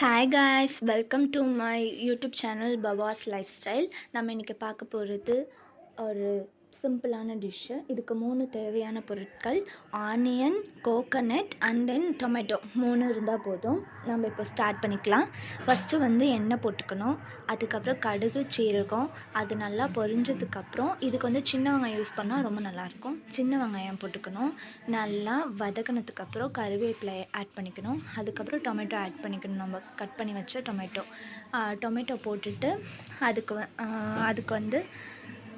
Hi guys, welcome to my YouTube channel Bava's life style. நம்ம இன்றைக்கி பார்க்க போகிறது ஒரு சிம்பிளான டிஷ்ஷு. இதுக்கு 3 தேவையான பொருட்கள்: onion, coconut and then tomato. 3 இருந்தால் போதும். நம்ம இப்போ ஸ்டார்ட் பண்ணிக்கலாம். ஃபஸ்ட்டு எண்ணெய் போட்டுக்கணும். அதுக்கப்புறம் கடுகு, சீரகம். அது நல்லா பொரிஞ்சதுக்கப்புறம் இதுக்கு சின்ன வெங்காயம் யூஸ் பண்ணால் ரொம்ப நல்லாயிருக்கும். சின்ன வெங்காயம் போட்டுக்கணும். நல்லா வதக்கினதுக்கப்புறம் கருவேப்பிலை ஆட் பண்ணிக்கணும். அதுக்கப்புறம் டொமேட்டோ ஆட் பண்ணிக்கணும். நம்ம கட் பண்ணி வச்ச டொமேட்டோ போட்டுட்டு அதுக்கு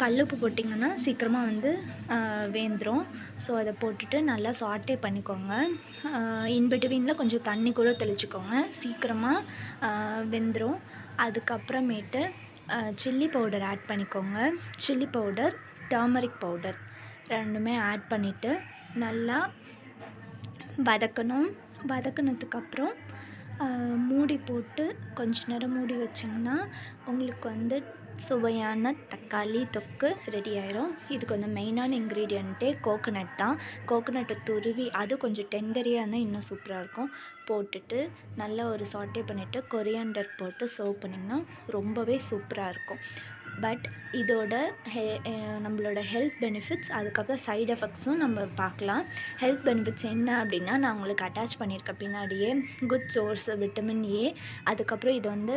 கல்லுப்பு போட்டிங்கன்னா சீக்கிரமாக வேந்துடும். ஸோ அதை போட்டுட்டு நல்லா சாட்டே பண்ணிக்கோங்க. இன்பிட்வீனில் கொஞ்சம் தண்ணி கூட தெளிச்சுக்கோங்க, சீக்கிரமாக வெந்துடும். அதுக்கப்புறமேட்டு சில்லி பவுடர் ஆட் பண்ணிக்கோங்க. சில்லி பவுடர், டர்மரிக் பவுடர் ரெண்டுமே ஆட் பண்ணிவிட்டு நல்லா வதக்கணும். வதக்கினதுக்கப்புறம் மூடி போட்டு கொஞ்ச நேரம் மூடி வச்சிங்கன்னா உங்களுக்கு சுவையான தக்காளி தொக்கு ரெடி ஆயிரும். இதுக்கு மெயினான இன்க்ரீடியண்ட்டே கோகனட் தான். கோகனட்டை துருவி அது கொஞ்சம் டெண்டரியாக இருந்தால் இன்னும் சூப்பராக இருக்கும். போட்டுட்டு நல்லா ஒரு சாட்டே பண்ணிவிட்டு கொரியாண்டர் போட்டு சர்வ் பண்ணிங்கன்னா ரொம்பவே சூப்பராக இருக்கும். பட் இதோட நம்மளோட ஹெல்த் பெனிஃபிட்ஸ், அதுக்கப்புறம் சைட் எஃபெக்ட்ஸும் நம்ம பார்க்கலாம். ஹெல்த் பெனிஃபிட்ஸ் என்ன அப்படின்னா, நான் உங்களுக்கு அட்டாச் பண்ணியிருக்கேன் பின்னாடியே. Good source vitamin A. அதுக்கப்புறம் இது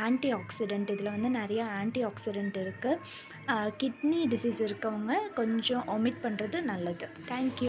ஆன்டி ஆக்சிடெண்ட். இதில் நிறையா ஆன்டி ஆக்சிடெண்ட் இருக்குது. கிட்னி டிசீஸ் இருக்கவங்க கொஞ்சம் ஒமிட் பண்ணுறது நல்லது. தேங்க்யூ.